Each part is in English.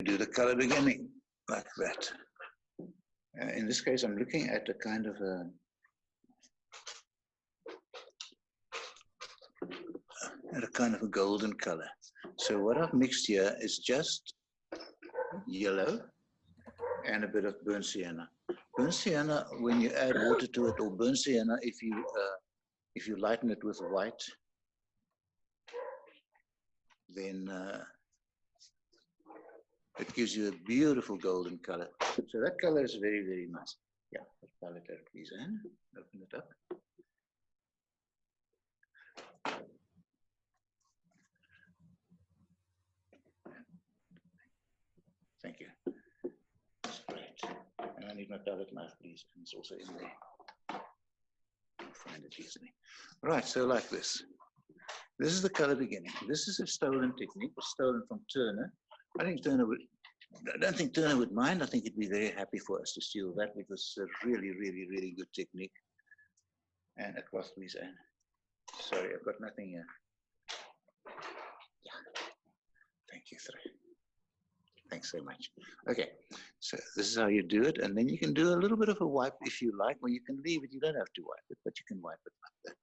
do the color beginning like that. In this case, I'm looking at a kind of a golden color. So what I've mixed here is just yellow and a bit of burnt sienna. Burnt sienna, when you add water to it, or burnt sienna, if you lighten it with white, then it gives you a beautiful golden color. So that color is very, very nice. Yeah, palette there, please, Anne. Open it up. Thank you. That's great. And I need my palette knife, please. And it's also in there. I'll find it easily. Right, so like this. This is the color beginning. This is a stolen technique, stolen from Turner. I don't think Turner would mind. I think he'd be very happy for us to steal that because it's a really, really, really good technique. And a cloth, please, Anne. Sorry, I've got nothing here. Yeah. Thank you, Thray. Thanks so much. Okay, so this is how you do it. And then you can do a little bit of a wipe if you like, or you can leave it. You don't have to wipe it, but you can wipe it like that.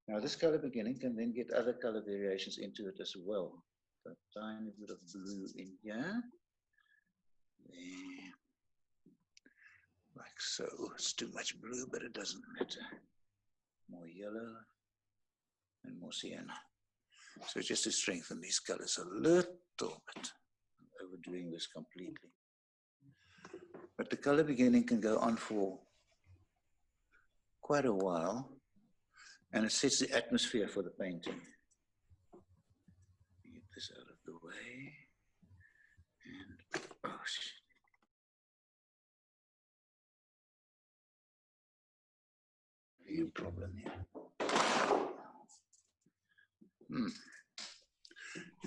Now, this color beginning can then get other color variations into it as well. A tiny bit of blue in here. There. Like so. It's too much blue, but it doesn't matter. More yellow and more sienna. So just to strengthen these colors a little bit. I'm overdoing this completely. But the color beginning can go on for quite a while, and it sets the atmosphere for the painting. Get this out of the way. And, oh shit. Big problem here.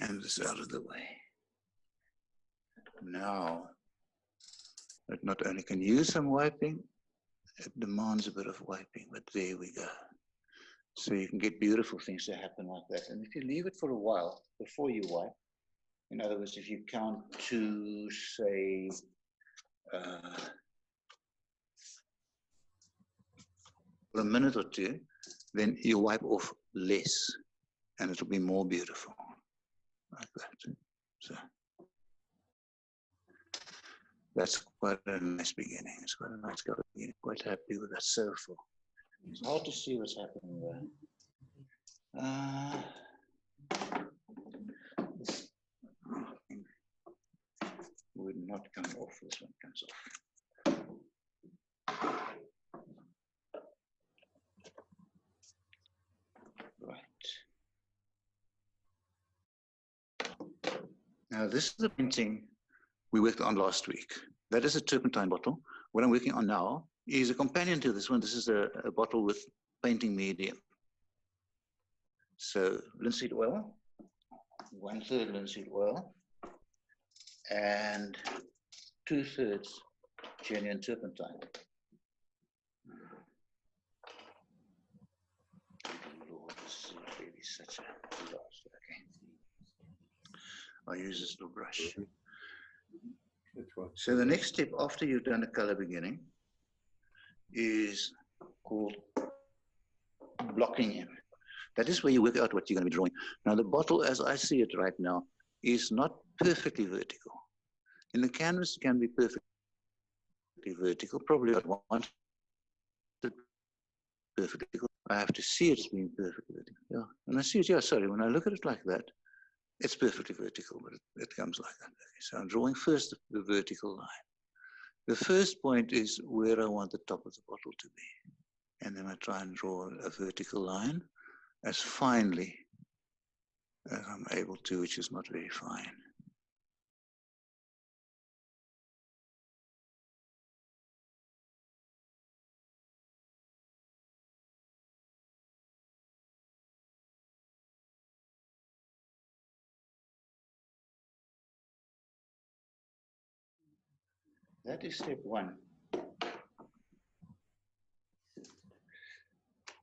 And this out of the way. Now, it not only can use some wiping, it demands a bit of wiping, but there we go. So you can get beautiful things to happen like that. And if you leave it for a while before you wipe, in other words, if you count to, say, for a minute or two, then you wipe off less and it'll be more beautiful, like that. So that's quite a nice beginning. It's quite a nice color beginning. Quite happy with that so far. It's hard to see what's happening there. This would not come off. This one comes off. Right. Now this is the painting we worked on last week. That is a turpentine bottle. What I'm working on now is a companion to this one. This is a bottle with painting medium. So linseed oil, 1/3 linseed oil, and 2/3 genuine turpentine. Lord, this is really such a disaster. Okay. I'll use this little brush. So the next step after you've done a color beginning is called blocking in. That is where you work out what you're going to be drawing. Now the bottle, as I see it right now, is not perfectly vertical. In the canvas, it can be perfectly vertical, probably not wanted perfectly. I have to see it being perfectly vertical. Yeah, and I see it, yeah, sorry, when I look at it like that, it's perfectly vertical, but it comes like that. Okay, so I'm drawing first the vertical line. The first point is where I want the top of the bottle to be. And then I try and draw a vertical line as finely as I'm able to, which is not very fine. That is step one. I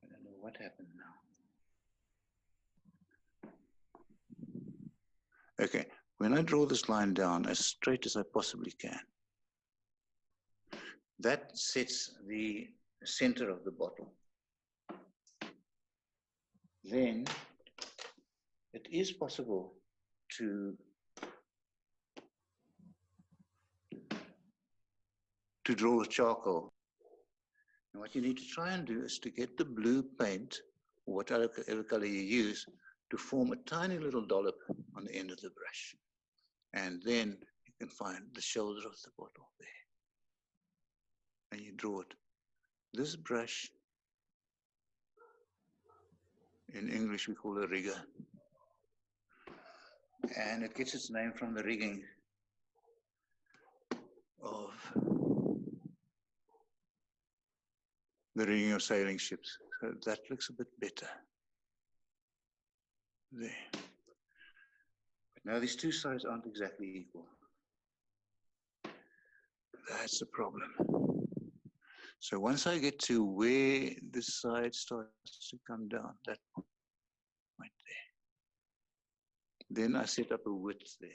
don't know what happened now. Okay, When I draw this line down as straight as I possibly can, that sets the center of the bottle. Then it is possible to draw with charcoal. And what you need to try and do is to get the blue paint, or whatever color you use, to form a tiny little dollop on the end of the brush. And then you can find the shoulder of the bottle there. And you draw it. This brush, in English we call a rigger. And it gets its name from the rigging of sailing ships. So that looks a bit better. There. But now these two sides aren't exactly equal. That's the problem. So once I get to where this side starts to come down, that point there, then I set up a width there.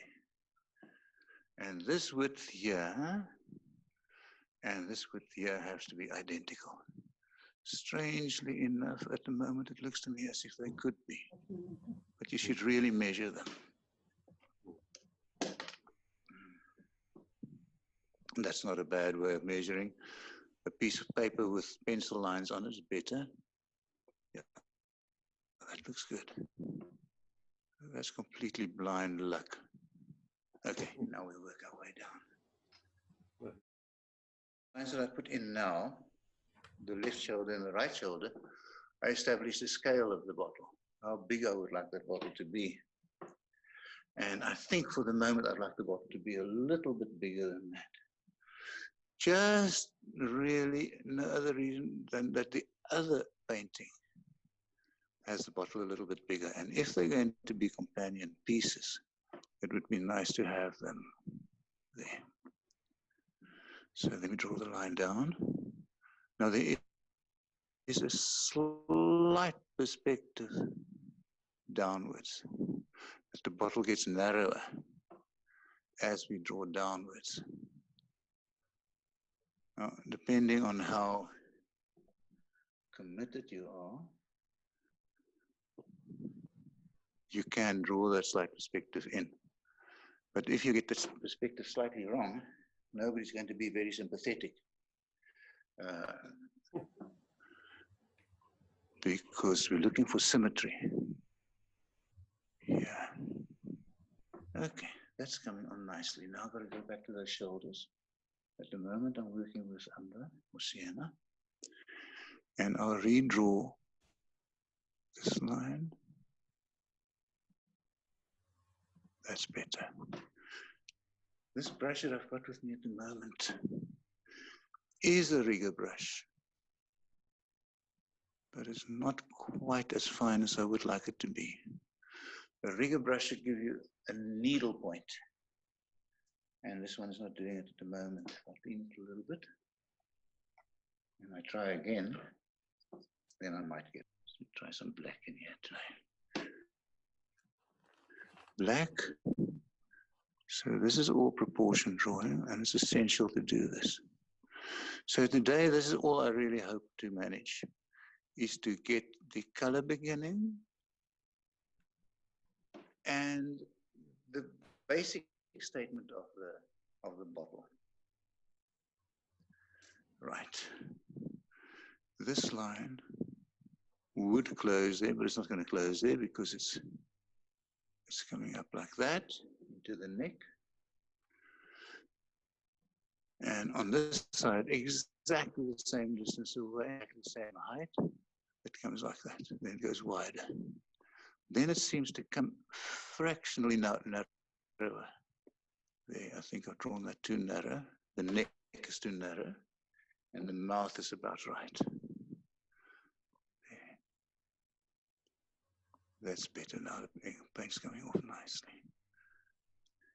And this width here and this width here has to be identical. Strangely enough, at the moment, it looks to me as if they could be. But you should really measure them. That's not a bad way of measuring. A piece of paper with pencil lines on it is better. Yeah, that looks good. That's completely blind luck. Okay, now we work our way down. Lines that I put in now, the left shoulder and the right shoulder, I established the scale of the bottle, how big I would like that bottle to be. And I think for the moment, I'd like the bottle to be a little bit bigger than that. Just really no other reason than that the other painting has the bottle a little bit bigger. And if they're going to be companion pieces, it would be nice to have them there. So let me draw the line down. Now there is a slight perspective downwards, but the bottle gets narrower as we draw downwards. Now, depending on how committed you are, you can draw that slight perspective in. But if you get the perspective slightly wrong, nobody's going to be very sympathetic. Because we're looking for symmetry. Yeah. Okay, that's coming on nicely. Now I've got to go back to those shoulders. At the moment, I'm working with umber or sienna. And I'll redraw this line. That's better. This brush that I've got with me at the moment is a rigger brush, but it's not quite as fine as I would like it to be. A rigger brush should give you a needle point, and this one is not doing it at the moment. I'll clean it a little bit, and I try again, then I might get, try some black in here today. Black. So this is all proportion drawing, and it's essential to do this. So today, this is all I really hope to manage, is to get the color beginning and the basic statement of the bottle. Right. This line would close there, but it's not going to close there because it's coming up like that into the neck. And on this side, exactly the same distance away, exactly the same height. It comes like that, then it goes wider. Then it seems to come fractionally narrower. There, I think I've drawn that too narrow. The neck is too narrow, and the mouth is about right. There. That's better now. The paint's coming off nicely.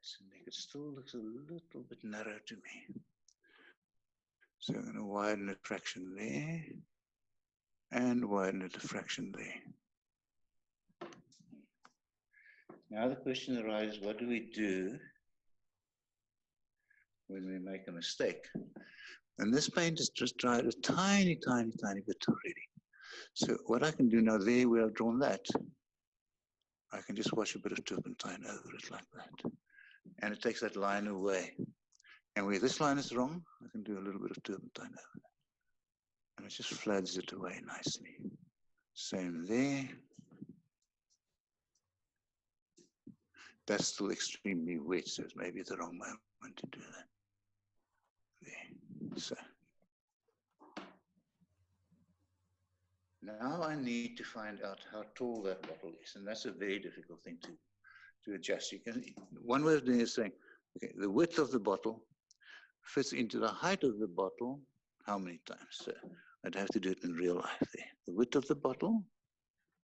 So the neck, it still looks a little bit narrow to me. So I'm going to widen it a fraction there, and widen it a fraction there. Now the question arises, what do we do when we make a mistake? And this paint is just dried a tiny, tiny, tiny bit already. So what I can do now, there where I've drawn that, I can just wash a bit of turpentine over it like that. And it takes that line away. And where this line is wrong, I can do a little bit of turpentine over it. And it just floods it away nicely. Same there. That's still extremely wet, so it's maybe the wrong moment to do that. There. So. Now I need to find out how tall that bottle is, and that's a very difficult thing to adjust. You can, one way of doing it is saying, okay, the width of the bottle fits into the height of the bottle, how many times? So I'd have to do it in real life there. The width of the bottle,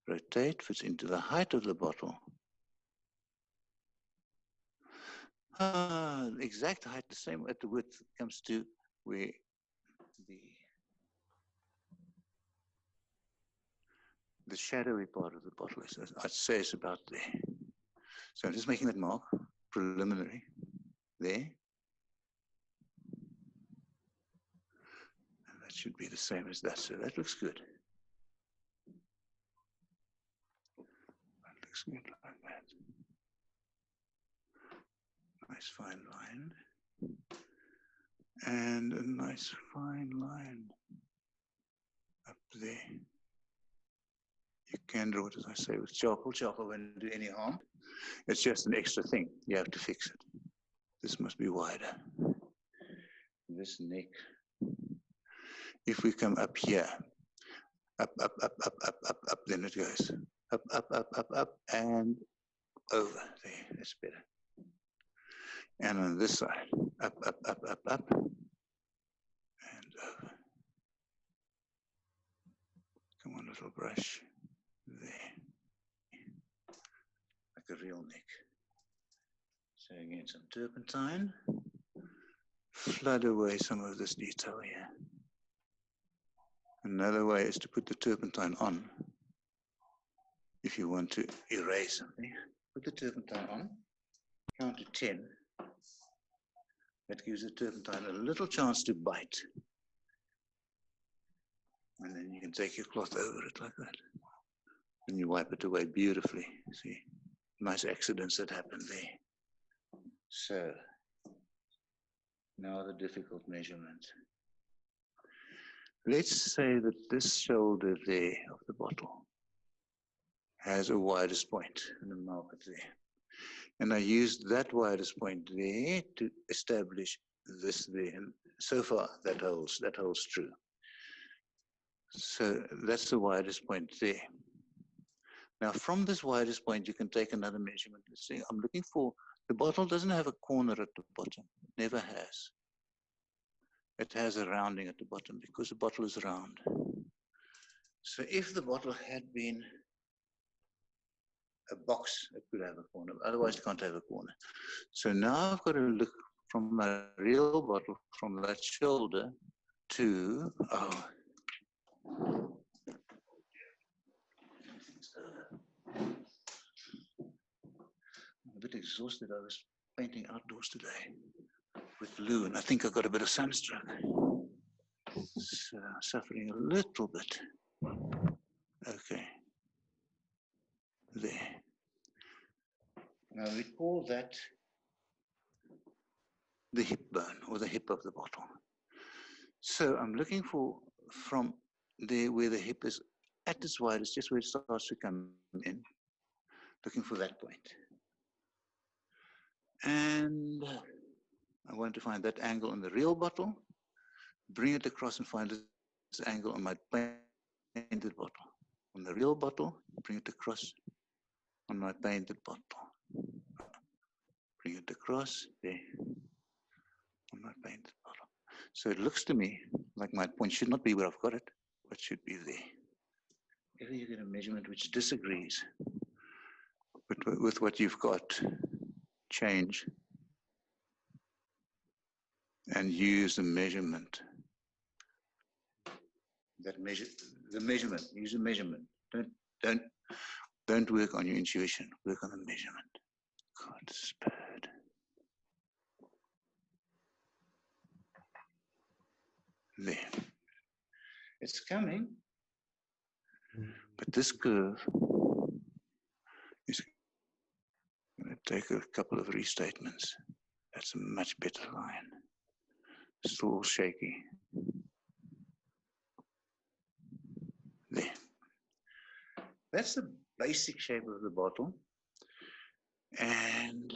rotate, fits into the height of the bottle. Exact height, the same at the width comes to where the shadowy part of the bottle is. I'd say it's about there. So I'm just making that mark, preliminary, there. And that should be the same as that, so that looks good. That looks good like that. Nice fine line. And a nice fine line up there. You can draw it, as I say, with charcoal. Charcoal won't do any harm. It's just an extra thing. You have to fix it. This must be wider. This neck. If we come up here, up, then it goes. Up, and over. There, that's better. And on this side, up, and over. Come on, little brush. There. Like a real neck. So again, some turpentine. Flood away some of this detail here. Another way is to put the turpentine on. If you want to erase something, put the turpentine on, count to 10. That gives the turpentine a little chance to bite. And then you can take your cloth over it like that. And you wipe it away beautifully. See, nice accidents that happen there. So, now the difficult measurement. Let's say that this shoulder there of the bottle has a widest point and a marker there. And I used that widest point there to establish this there. And so far, that holds true. So that's the widest point there. Now, from this widest point, you can take another measurement. Let's say I'm looking for, the bottle doesn't have a corner at the bottom, never has. It has a rounding at the bottom because the bottle is round. So if the bottle had been a box, it could have a corner, otherwise it can't have a corner. So now I've got to look from my real bottle, from that shoulder to, I'm a bit exhausted. I was painting outdoors today with Lou, and I think I got a bit of sunstroke. So suffering a little bit. Okay. There. Now we call that the hip bone, or the hip of the bottle. So I'm looking for, from there where the hip is at its widest, just where it starts to come in, looking for that point. And I want to find that angle on the real bottle, bring it across and find this angle on my painted bottle. On the real bottle, bring it across on my painted bottle. Bring it across there on my painted bottle. So it looks to me like my point should not be where I've got it, but should be there. If you get a measurement which disagrees with what you've got, change and use the measurement. That measure, the measurement, use a measurement. Don't Don't work on your intuition, work on the measurement. God, this is bad. There. It's coming, but this curve is going to take a couple of restatements. That's a much better line. Still shaky. There. That's the basic shape of the bottle. And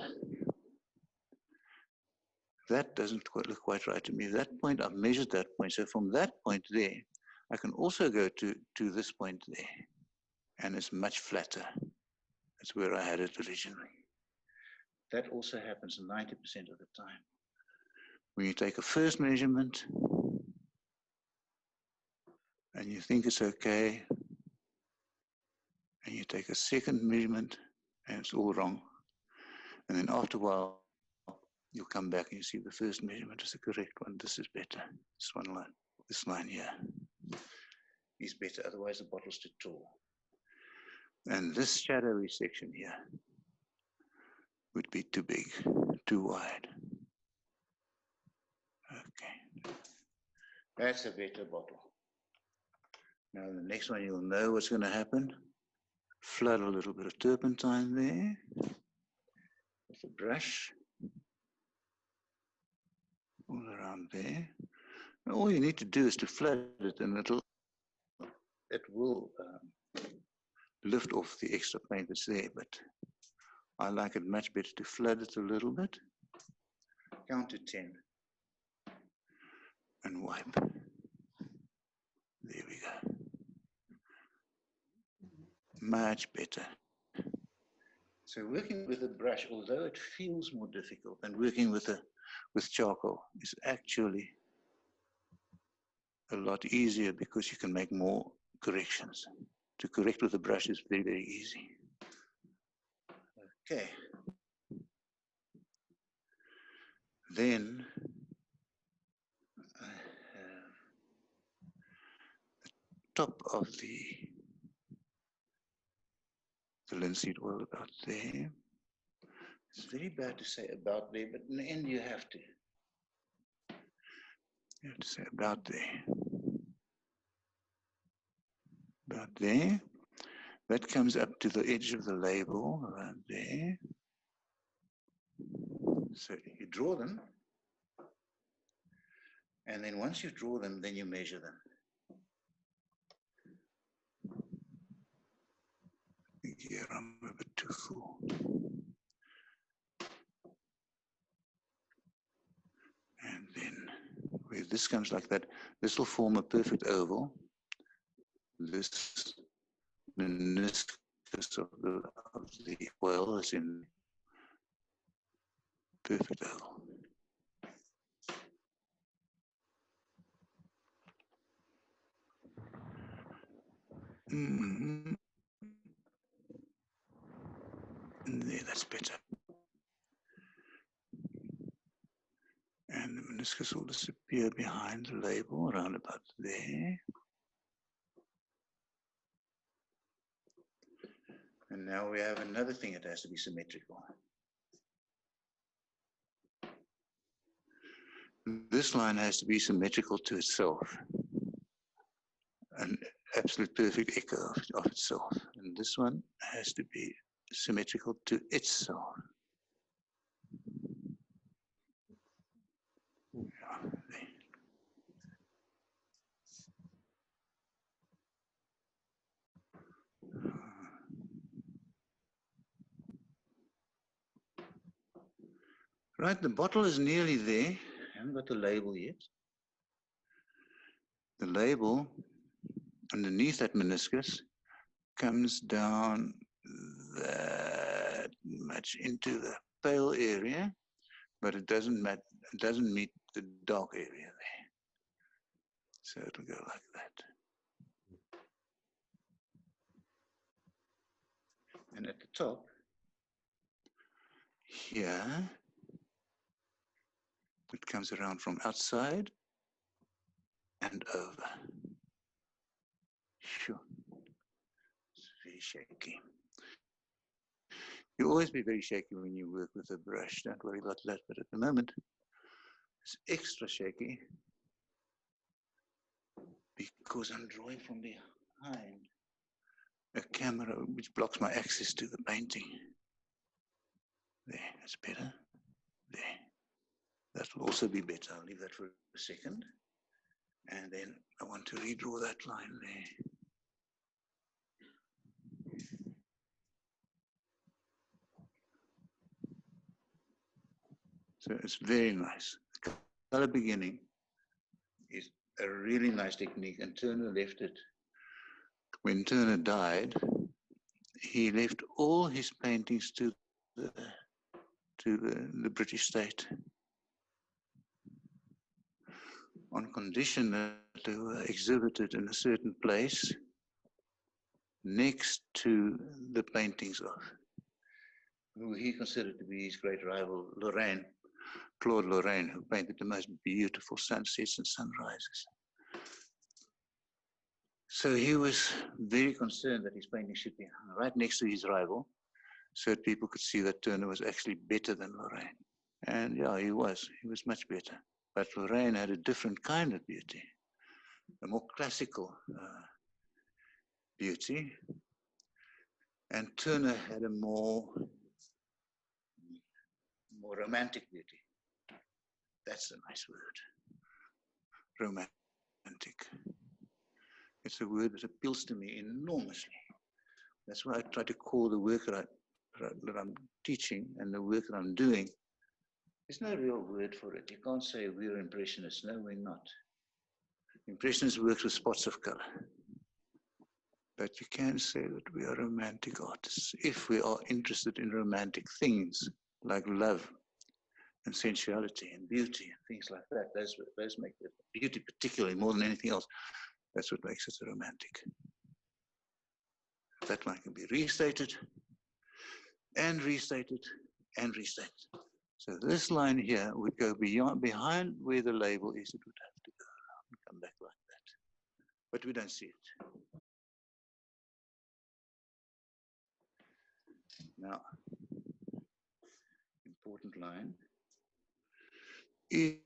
that doesn't look quite right to me. That point, I've measured that point. So from that point there, I can also go to this point there. And it's much flatter. That's where I had it originally. That also happens 90% of the time. When you take a first measurement and you think it's okay, and you take a second measurement and it's all wrong. And then after a while, you'll come back and you see the first measurement is the correct one. This is better. This one line, this line here is better. Otherwise, the bottle's too tall. And this shadowy section here would be too big, too wide. Okay. That's a better bottle. Now, the next one, you'll know what's going to happen. Flood a little bit of turpentine there with a brush. All around there. And all you need to do is to flood it, and it will lift off the extra paint that's there. But I like it much better to flood it a little bit. Count to 10 and wipe. There we go. Much better. So working with a brush, although it feels more difficult than working with charcoal, is actually a lot easier because you can make more corrections. To correct with a brush is very, very easy. Okay. Then I have the top of the linseed oil about there. It's very bad to say about there, but in the end you have to. You have to say about there. About there. That comes up to the edge of the label around there. So you draw them. And then once you draw them, then you measure them. Here I'm a bit too full. And then where this comes like that, this will form a perfect oval. This meniscus of the oil is in perfect oval. Mm-hmm. There, that's better. And the meniscus will disappear behind the label, around about there. And now we have another thing that has to be symmetrical. This line has to be symmetrical to itself. An absolute perfect echo of itself. And this one has to be symmetrical to itself. Right, the bottle is nearly there. I haven't got the label yet. The label underneath that meniscus comes down that much into the pale area, but it doesn't meet the dark area there. So it'll go like that. And at the top, here, it comes around from outside and over. Sure. It's very very shaky. You'll always be very shaky when you work with a brush. Don't worry about that. But at the moment, it's extra shaky because I'm drawing from behind a camera which blocks my access to the painting. There, that's better. There. That will also be better. I'll leave that for a second. And then I want to redraw that line there. So it's very nice. The color beginning is a really nice technique, and Turner left it. When Turner died, he left all his paintings to the British state on condition that they were exhibited in a certain place next to the paintings of who he considered to be his great rival, Claude Lorraine, who painted the most beautiful sunsets and sunrises. So he was very concerned that his painting should be right next to his rival, so that people could see that Turner was actually better than Lorraine. And yeah, he was much better. But Lorraine had a different kind of beauty, a more classical beauty. And Turner had a more romantic beauty. That's a nice word. Romantic. It's a word that appeals to me enormously. That's why I try to call the work that I'm teaching and the work that I'm doing. There's no real word for it. You can't say we're impressionists. No, we're not. Impressionists work with spots of color. But you can say that we are romantic artists if we are interested in romantic things like love and sensuality and beauty and things like that. Those make it beauty, particularly more than anything else. That's what makes it romantic. That line can be restated and restated and restated. So this line here would go behind where the label is. It would have to go around and come back like that. But we don't see it. Now, important line is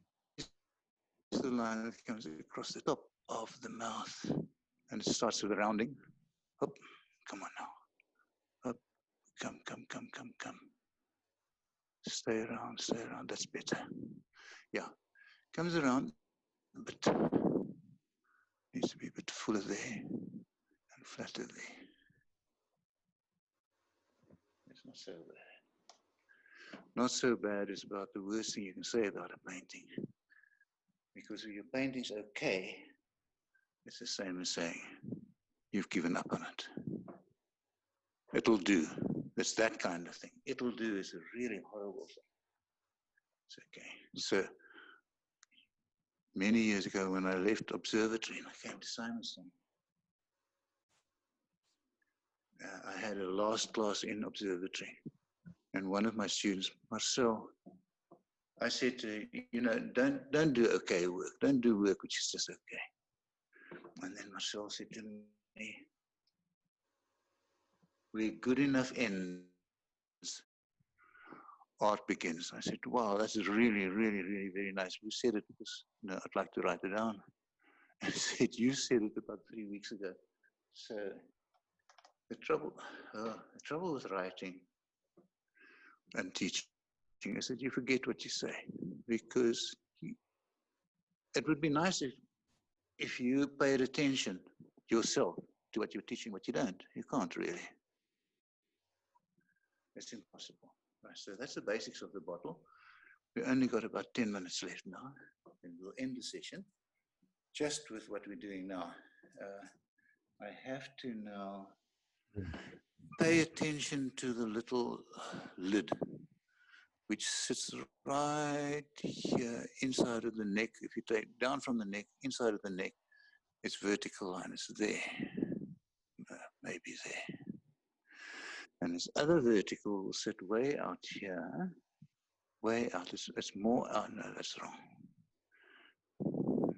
the line that comes across the top of the mouth. And it starts with a rounding. Up, come on now. Up, come. Stay around, that's better. Yeah, comes around, but needs to be a bit fuller there and flatter there. It's not so bad. Not so bad is about the worst thing you can say about a painting. Because if your painting's okay, it's the same as saying you've given up on it. It'll do. It's that kind of thing. It'll do is a really horrible thing. It's okay. So many years ago when I left Observatory and I came to Simonstown, I had a last class in Observatory. And one of my students, Marcel, I said to him, don't do okay work. Don't do work which is just okay. And then Marcel said to me, we're good enough ends, art begins. I said, wow, that's really, really, really very nice. Who said it? Because I'd like to write it down. And he said, you said it about 3 weeks ago. So the trouble with writing and teaching is that you forget what you say, because it would be nice if you paid attention yourself to what you're teaching, what you don't. You can't really. It's impossible. Right, so that's the basics of the bottle. We only got about 10 minutes left now, and we'll end the session just with what we're doing now. I have to now pay attention to the little lid, which sits right here inside of the neck. If you take down from the neck, inside of the neck, it's vertical line, it's there, maybe there. And this other vertical will sit way out here, way out, it's more out, no, that's wrong.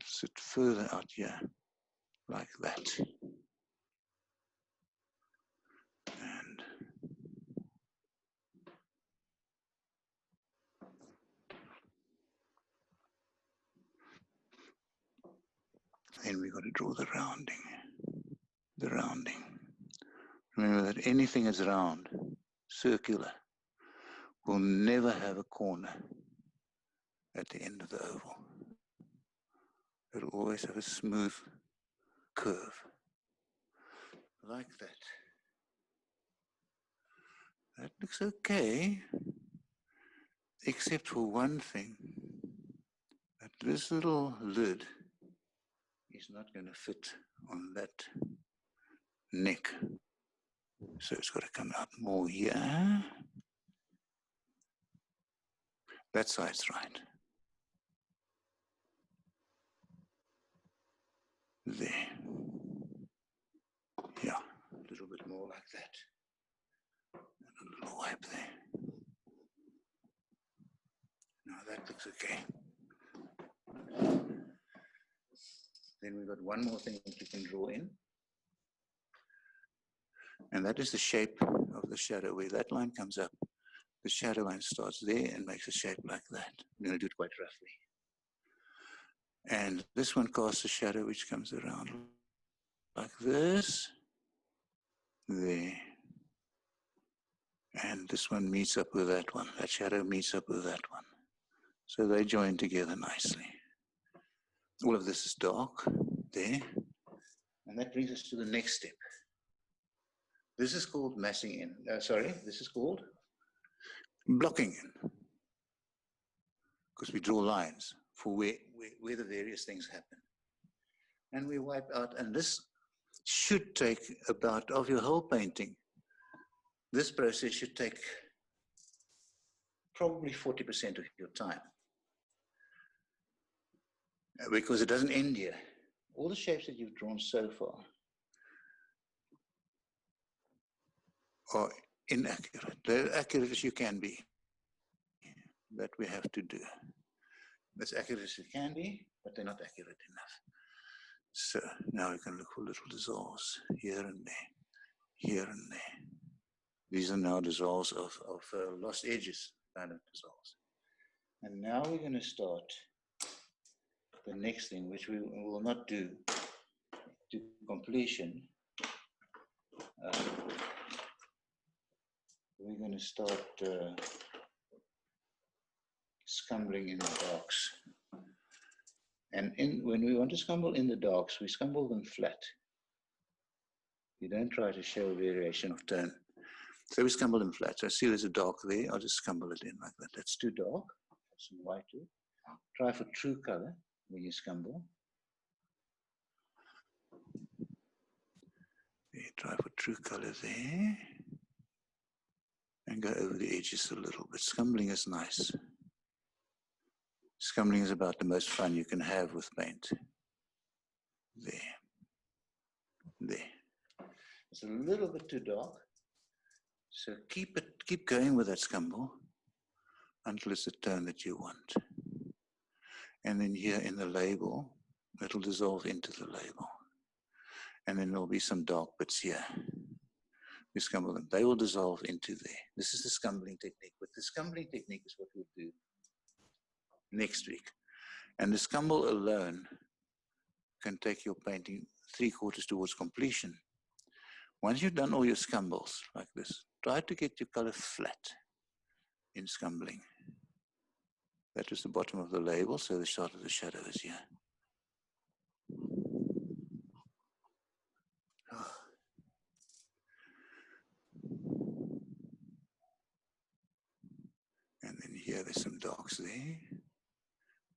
Sit further out here, like that. then we've got to draw the rounding. The rounding. Remember that anything that's round, circular, will never have a corner at the end of the oval. It'll always have a smooth curve, like that. That looks okay, except for one thing, that this little lid is not going to fit on that neck. So it's got to come out more here. That side's right. There. Yeah, a little bit more like that. And a little wipe there. Now that looks okay. Then we've got one more thing that you can draw in. And that is the shape of the shadow. Where that line comes up, the shadow line starts there and makes a shape like that. I'm going to do it quite roughly. And this one casts a shadow which comes around like this. There. And this one meets up with that one. That shadow meets up with that one. So they join together nicely. All of this is dark there. And that brings us to the next step. This is called massing in. This is called blocking in. Because we draw lines for where the various things happen. And we wipe out, and this should take about, of your whole painting, this process should take probably 40% of your time. Because it doesn't end here. All the shapes that you've drawn so far are inaccurate. They're accurate as you can be. That we have to do. As accurate as you can be, but they're not accurate enough. So now we can look for little dissolves here and there, here and there. These are now dissolves of lost edges, kind of dissolves. And now we're going to start the next thing, which we will not do to completion. We're going to start scumbling in the darks. And when we want to scumble in the darks, we scumble them flat. You don't try to show variation of tone. So we scumble them flat. So I see there's a dark there, I'll just scumble it in like that. That's too dark. Add some white to it. Try for true color when you scumble. Try for true color there. And go over the edges a little bit. Scumbling is nice. Scumbling is about the most fun you can have with paint. There. There. It's a little bit too dark. So keep going with that scumble until it's the tone that you want. And then here in the label, it'll dissolve into the label. And then there'll be some dark bits here. We scumble them. They will dissolve into there. This is the scumbling technique. But the scumbling technique is what we'll do next week. And the scumble alone can take your painting 3/4 towards completion. Once you've done all your scumbles like this, try to get your color flat in scumbling. That is the bottom of the label, so the start of the shadow is here. And then here there's some darks there,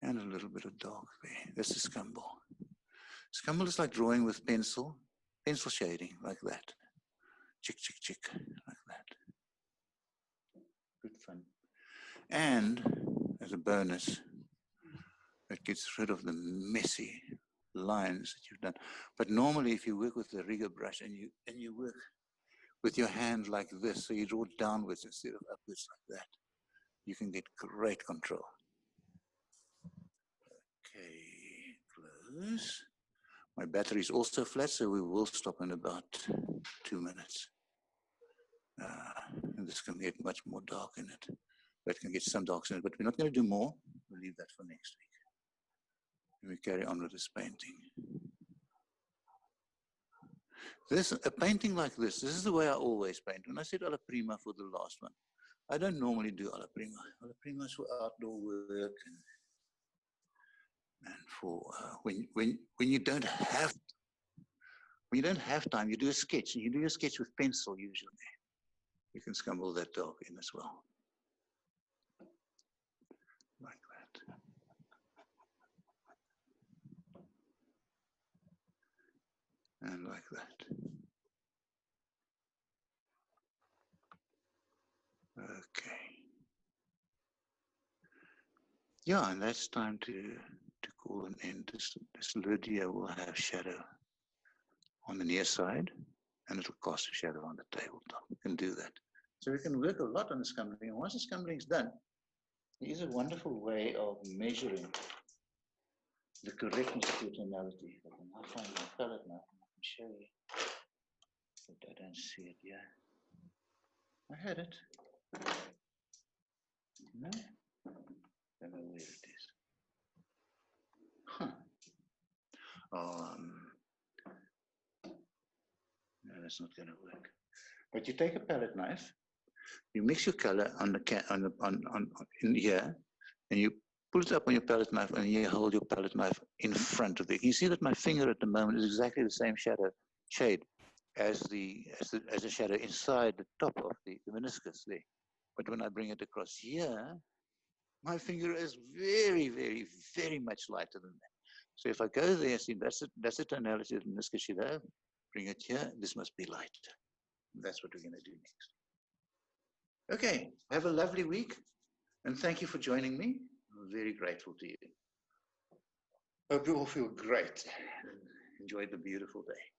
and a little bit of dark there. That's the scumble. Scumble is like drawing with pencil shading, like that. Chick, chick, chick, like that. Good fun. And as a bonus, it gets rid of the messy lines that you've done. But normally if you work with the rigger brush and you work with your hand like this, so you draw downwards instead of upwards like that, you can get great control. Okay, close. My battery is also flat, so we will stop in about 2 minutes. And this can get much more dark in it. That can get some darks in it, but we're not going to do more. We'll leave that for next week. And we carry on with this painting. This, a painting like this is the way I always paint. When I said alla prima for the last one, I don't normally do alla prima. Alla prima is for outdoor work and for when you don't have time, you do a sketch, and you do a sketch with pencil usually. You can scumble that dog in as well, like that, and like that. Okay. Yeah, and that's time to call an end. This lid here will have shadow on the near side, and it'll cast a shadow on the tabletop. We can do that. So we can work a lot on the scumbling. And once the scumbling is done, there is a wonderful way of measuring the correctness of your tonality. I can now find my palette now, and I can show you. But I don't see it yet. I had it. No? Don't know where it is. Huh. No, that's not going to work. But you take a palette knife, you mix your color on in here, and you pull it up on your palette knife, and you hold your palette knife in front of it. You see that my finger at the moment is exactly the same shade as the shadow inside the top of the meniscus there. But when I bring it across here, my finger is very, very, very much lighter than that. So if I go there, see, that's the tonality of the meniscus shadow. Bring it here, this must be light. That's what we're going to do next. Okay, have a lovely week, and thank you for joining me. I'm very grateful to you. Hope you all feel great. Enjoy the beautiful day.